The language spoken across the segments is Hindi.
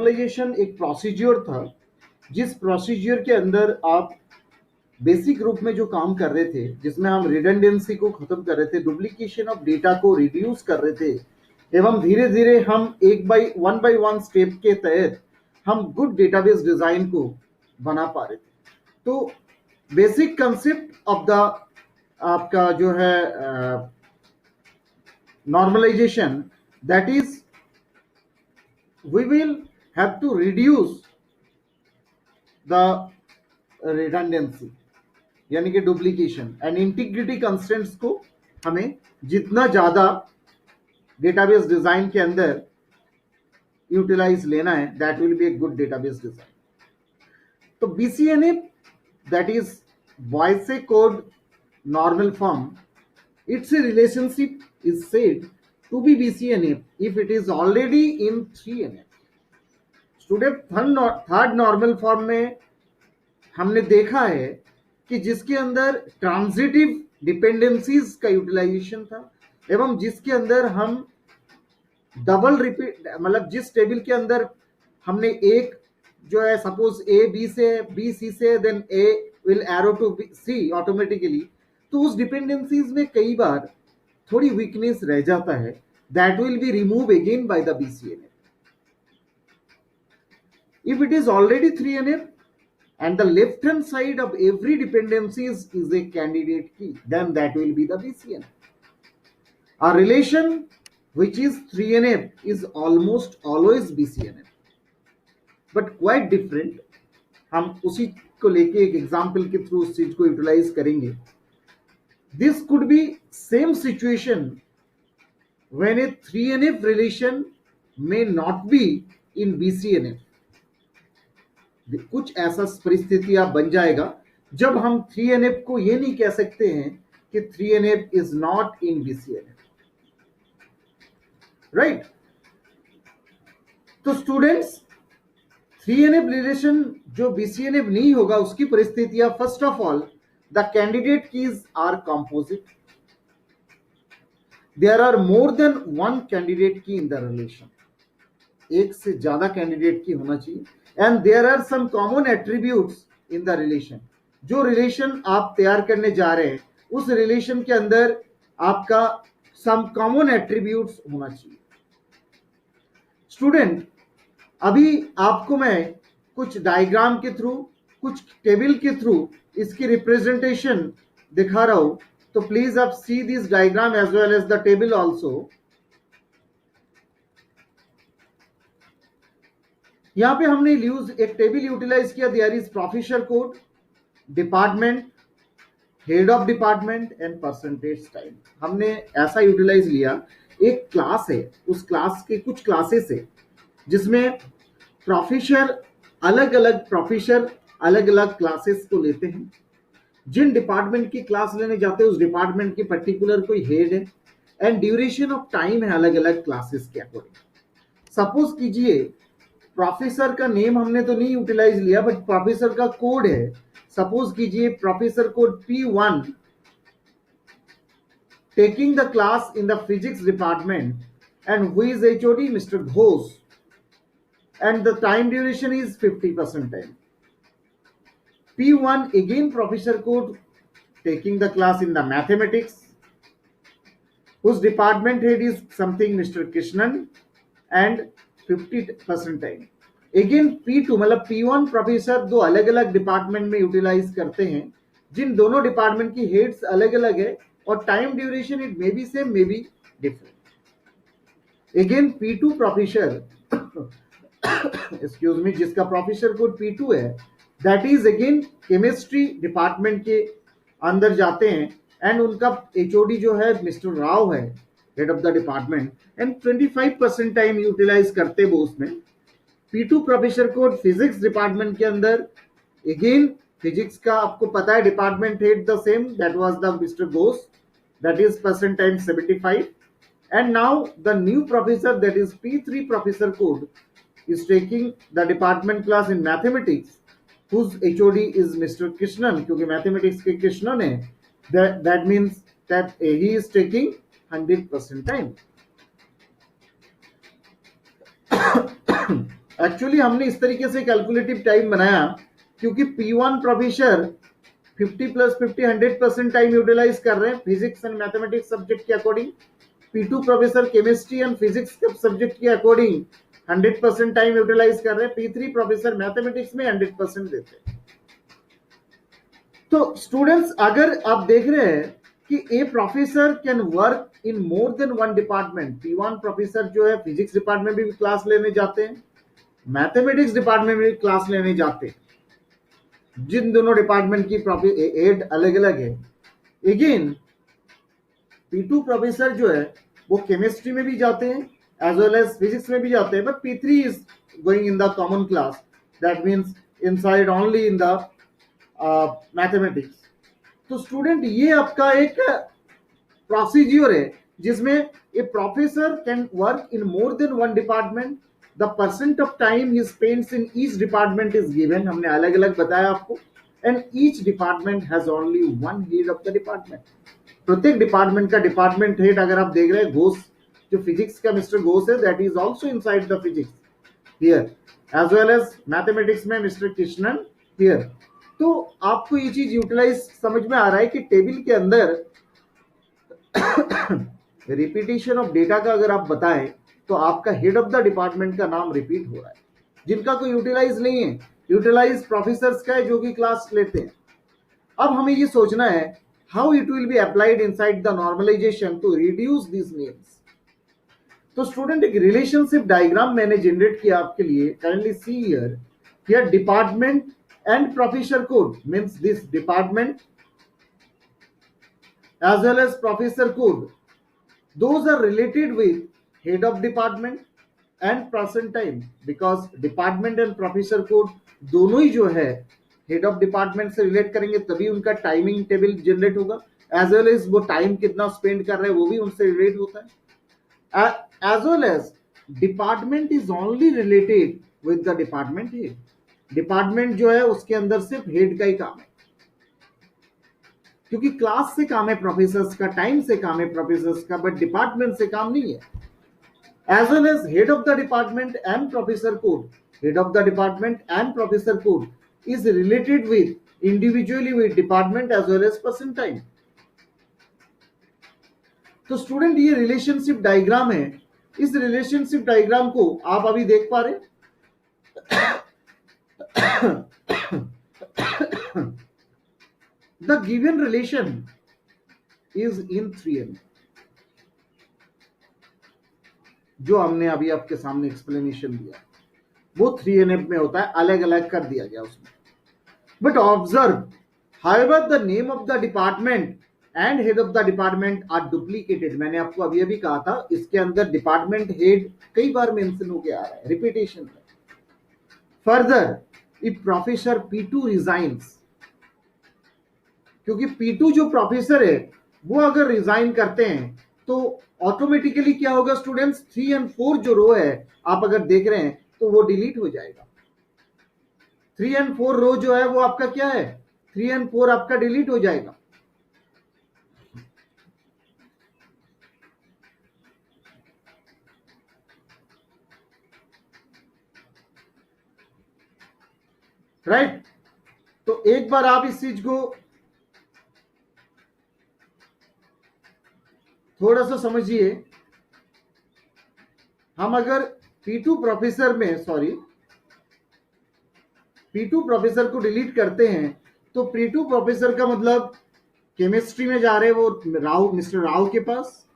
नॉर्मलाइजेशन एक प्रोसीजर था, जिस प्रोसीजर के अंदर आप बेसिक रूप में जो काम कर रहे थे, जिसमें हम रिडंडेंसी को खत्म कर रहे थे, डुप्लीकेशन ऑफ डेटा को रिड्यूस कर रहे थे, एवं धीरे धीरे हम वन बाय वन स्टेप के तहत हम गुड डेटाबेस डिजाइन को बना पा रहे थे। तो बेसिक कंसेप्ट ऑफ द आपका जो है normalisation, that is we will have to reduce the redundancy यानी कि डुप्लीकेशन एंड इंटीग्रिटी कंस्ट्रेंट्स को हमें जितना ज्यादा डेटाबेस डिजाइन के अंदर यूटिलाइज लेना है, that will be a good database design. तो BCNF, that is Boyce code normal form, it's a relationship is said to be BCNF if it is already in 3NF. Student third normal form में हमने देखा है कि जिसके अंदर ट्रांजिटिव डिपेंडेंसीज का यूटिलाइजेशन था, एवं जिसके अंदर हम डबल रिपीट, मतलब जिस टेबल के अंदर हमने एक जो है सपोज A B से, B C से, then A will arrow to C automatically, तो उस डिपेंडेंसीज में कई बार थोड़ी वीकनेस रह जाता है, that will be removed again by the BCNF. If it is already 3NF and the left hand side of every dependency is a candidate key, then that will be the BCNF. A relation which is 3NF is almost always BCNF, but quite different. हम उसी को लेके एक एग्जाम्पल के थ्रू उस चीज को यूटिलाइज करेंगे। This could be same situation when a 3NF relation may not be in BCNF. कुछ ऐसा परिस्थितियां बन जाएगा जब हम 3NF को ये नहीं कह सकते हैं कि 3NF is not in BCNF, right? तो स्टूडेंट्स, 3NF रिलेशन जो BCNF नहीं होगा उसकी परिस्थितियां, first of all the candidate keys are composite. There are more than one candidate key in the relation. एक से ज्यादा कैंडिडेट की होना चाहिए, and there are some common attributes in the relation. जो रिलेशन आप तैयार करने जा रहे हैं उस रिलेशन के अंदर आपका सम कॉमन एट्रीब्यूट्स होना चाहिए। स्टूडेंट, अभी आपको मैं कुछ डायग्राम के थ्रू, कुछ टेबल के थ्रू इसकी रिप्रेजेंटेशन दिखा रहा हूं, तो प्लीज आप see this diagram as well as the table also. यहां पे हमने एक टेबल यूटिलाइज किया, there is professor code, department, head of department and percentage time. हमने ऐसा यूटिलाइज लिया, एक क्लास है, उस क्लास के कुछ क्लासेस है जिसमें प्रोफेसर अलग अलग क्लासेस को लेते हैं। जिन डिपार्टमेंट की क्लास लेने जाते हैं उस डिपार्टमेंट की पर्टिकुलर कोई हेड है, एंड ड्यूरेशन ऑफ टाइम है अलग अलग क्लासेस के अकॉर्डिंग। सपोज कीजिए प्रोफेसर का नेम हमने तो नहीं यूटिलाइज लिया, बट प्रोफेसर का कोड है। सपोज कीजिए professor code P1 taking the class in the physics department, and who is HOD mister Ghosh, and the time duration is 50% time. P1 again professor code taking the class in the mathematics, whose department head is something Mr. Krishnan, and 50% time. Again P2 मतलब P1 प्रोफेसर दो अलग अलग डिपार्टमेंट में यूटिलाइज करते हैं, जिन दोनों डिपार्टमेंट की हेड्स अलग अलग है और time duration it may be same may be different. Again P2 professor excuse me, जिसका प्रोफेसर कोड P2 है, that is again chemistry department के अंदर जाते हैं, एंड उनका HOD जो है मिस्टर राव है, head of the department, and 25% time utilise करते वो उसमें। P2 professor code physics department के अंदर, अगेन फिजिक्स का आपको पता है department head the same, that was the mister Ghosh, that is percent time 75, and now the new professor that is P3 professor code is taking the department class in mathematics, whose HOD is Mr. Krishnan, क्योंकि mathematics के Krishnan है, that means that he is taking 100% time. Actually हमने इस तरीके से कैलकुलेटिव टाइम बनाया क्योंकि P1 professor 50 plus 50 100% time utilize कर रहे हैं फिजिक्स एंड मैथमेटिक्स सब्जेक्ट के according. P2 professor chemistry and physics के सब्जेक्ट के अकॉर्डिंग 100% टाइम यूटिलाइज कर रहे हैं। P3 प्रोफेसर मैथमेटिक्स में 100% देते हैं। तो स्टूडेंट्स, अगर आप देख रहे हैं कि a professor can work in more than one department, P1 professor जो है फिजिक्स डिपार्टमेंट में भी क्लास लेने जाते हैं, मैथमेटिक्स डिपार्टमेंट में भी क्लास लेने जाते हैं, जिन दोनों डिपार्टमेंट की एड अलग अलग है। अगेन P2 प्रोफेसर जो है वो केमिस्ट्री में भी जाते हैं एज वेल एज फिजिक्स में भी जाते हैं, but P3 is going in the common class, that means inside only in the mathematics. तो स्टूडेंट, ये आपका एक प्रोसीज्योर है जिसमें a professor can work in more than one department, the percent of time he spends in each department is given, हमने अलग अलग बताया आपको, and each department has only one head of the department. प्रत्येक डिपार्टमेंट का डिपार्टमेंट हेड अगर आप देख रहे हैं, घोष जो फिजिक्स का मिस्टर घोष है, that is also inside the physics here, as well as mathematics में मिस्टर कृष्णन हियर। तो आपको ये चीज यूटिलाइज समझ में आ रहा है कि टेबल के अंदर रिपीटेशन ऑफ डेटा का अगर आप बताएं तो आपका हेड ऑफ द डिपार्टमेंट का नाम रिपीट हो रहा है। जिनका कोई यूटिलाइज नहीं है, यूटिलाइज प्रोफेसर्स का है जो कि क्लास लेते हैं। अब हमें ये सोचना है how it will be applied inside the normalisation to reduce this names. तो स्टूडेंट, एक रिलेशनशिप डायग्राम मैंने जनरेट किया आपके लिए, kindly see here department and professor code means this department as well as professor code, those are related with head of department and present time, because department and professor code दोनों ही जो है हेड ऑफ डिपार्टमेंट से रिलेट करेंगे तभी उनका टाइमिंग टेबल जनरेट होगा, एज वेल एज वो टाइम कितना स्पेंड कर रहे हैं वो भी उनसे रिलेट होता है, as well as department is only related with the department head. Department जो है उसके अंदर सिर्फ हेड का ही काम है, क्योंकि क्लास से काम है प्रोफेसर्स का, टाइम से काम है प्रोफेसर्स का, बट डिपार्टमेंट से काम नहीं है। As well as head of the department and professor code, head of the department and professor code is related with individually with department as well as person time. तो स्टूडेंट, ये रिलेशनशिप डायग्राम है। इस रिलेशनशिप डायग्राम को आप अभी देख पा रहे The given relation is in 3n, जो हमने अभी आपके सामने एक्सप्लेनेशन दिया वो 3NF में होता है, अलग अलग कर दिया गया उसमें। But observe, however the name of the department and head of the department are duplicated। मैंने आपको अभी अभी कहा था इसके अंदर डिपार्टमेंट हेड कई बार मेंशन होके आ रहा है रिपीटेशन में। Further, if professor P2 resigns, क्योंकि P2 जो प्रोफेसर है वो अगर रिजाइन करते हैं तो ऑटोमेटिकली क्या होगा स्टूडेंट्स, 3 और 4 जो रो है आप अगर देख रहे हैं तो वो डिलीट हो जाएगा। 3 और 4 रो जो है वो आपका क्या है, 3 और 4 आपका डिलीट हो जाएगा। राइट? तो एक बार आप इस चीज को थोड़ा सा समझिए। हम अगर P2 प्रोफेसर में P2 प्रोफेसर को डिलीट करते हैं तो P2 प्रोफेसर का मतलब केमिस्ट्री में जा रहे हैं वो मिस्टर राव के पास,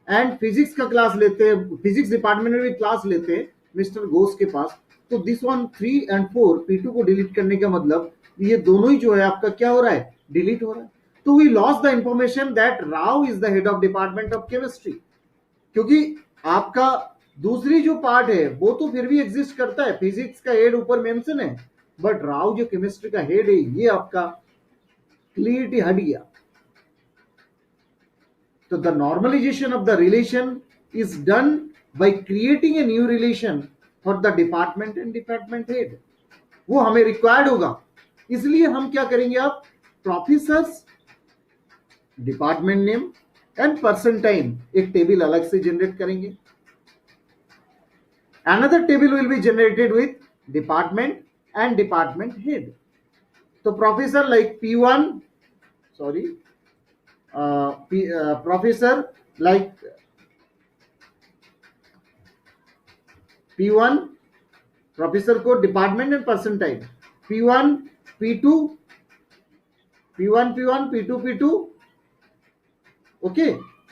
एंड फिजिक्स का क्लास लेते हैं, फिजिक्स डिपार्टमेंट में भी क्लास लेते हैं मिस्टर घोष के पास। तो दिस वन 3 और 4 P2 को डिलीट करने का मतलब ये दोनों ही जो है आपका क्या हो रहा है, डिलीट हो रहा है। तो we lost the information that Rao is the head of department of chemistry, क्योंकि आपका दूसरी जो पार्ट है वो तो फिर भी एग्जिस्ट करता है, फिजिक्स का हेड ऊपर मेंशन है, बट राव जो केमिस्ट्री का हेड है ये आपका क्लियरिटी हट गया। तो the normalisation of the relation is done by creating a new relation for the department and department head, वो हमें रिक्वायर्ड होगा। इसलिए हम क्या करेंगे, आप professors, department name and person time एक टेबल अलग से जनरेट करेंगे। Another table will be generated with department and department head. So professor like P1, sorry, professor like P1, professor code department and person type. P1, P2, P1, P1, P2, P2, okay.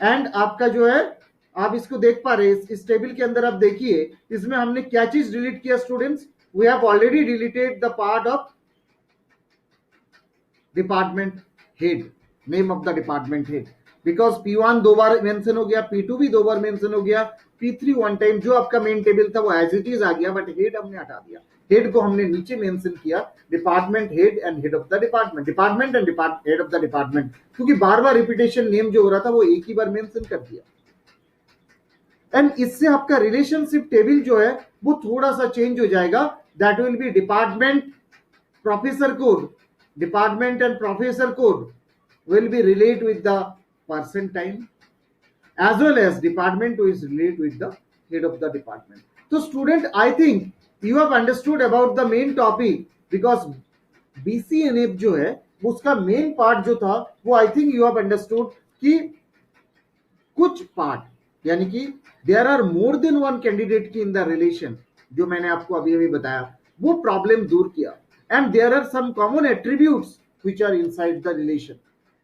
And आपका जो है, आप इसको देख पा रहे हैं, इस टेबल के अंदर आप देखिए इसमें हमने क्या चीज डिलीट किया students. We have already deleted the part of department head, name of the department head, because P1 दो बार मेंशन हो गया, P2 भी दो बार मेंशन हो गया, P3 वन टाइम, जो आपका मेन टेबल था वो एज इट इज आ गया, बट हेड हमने हटा दिया। हेड को हमने नीचे मेंशन किया, department head and head of the department, department and head of the department, क्योंकि बार बार रिपीटेशन नेम जो हो रहा था वो एक ही बार मेंशन कर दिया। एंड इससे आपका रिलेशनशिप टेबल जो है वो थोड़ा सा चेंज हो जाएगा। That will B department professor code, department and professor code will be relate with the person time, as well as department is relate with the head of the department. So student, I think you have understood about the main topic, because BCNF जो है उसका मेन पार्ट जो था वो I think you have understood कि कुछ पार्ट यानी कि there are more than one candidate की इन द रिलेशन, जो मैंने आपको अभी अभी बताया वो प्रॉब्लम दूर किया। And there are some common attributes which are inside the relation.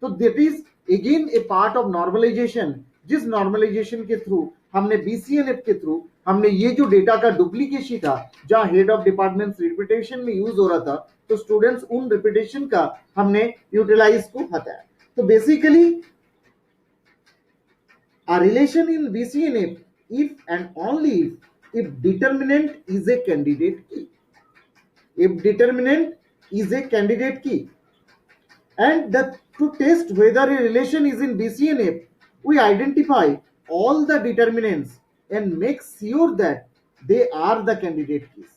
तो that is again a part of normalization, जिस नॉर्मलाइजेशन के थ्रू हमने BCNF के थ्रू हमने ये जो डेटा का डुप्लीकेशन था, जहां हेड ऑफ डिपार्टमेंट रिपीटेशन में यूज हो रहा था, तो स्टूडेंट्स उन रिपीटेशन का हमने यूटिलाइज को हटाया। तो basically a relation in BCNF if and only if determinant is a candidate key. If determinant is a candidate key, and that to test whether a relation is in BCNF, we identify all the determinants and make sure that they are the candidate keys.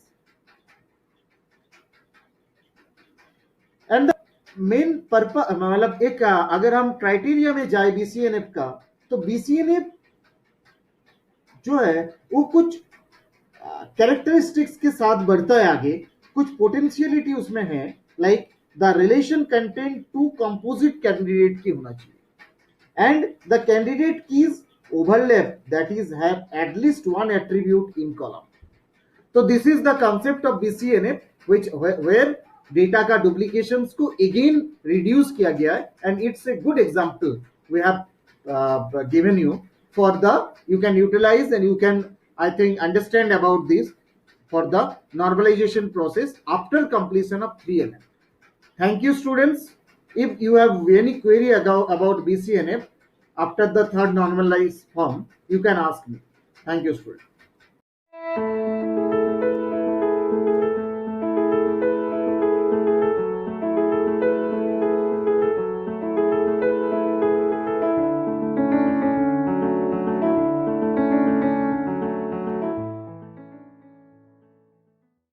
And the main purpose, मतलब एक अगर हम क्राइटेरिया में जाए BCNF का, तो BCNF जो है वो कुछ कैरेक्टरिस्टिक्स के साथ बढ़ता है आगे, कुछ पोटेंशियलिटी उसमें है, like the relation content to composite candidate की होना चाहिए, and the candidate keys overlap, that is have at least one attribute in column. तो this is the concept of BCNF which where data का डुप्लीकेशंस को अगेन रिड्यूस किया गया है, and it's a good example we have given you for the, you can utilize and you can, I think, understand about this for the normalization process after completion of 3NF. Thank you students. If you have any query about BCNF after the third normalized form, you can ask me. Thank you students.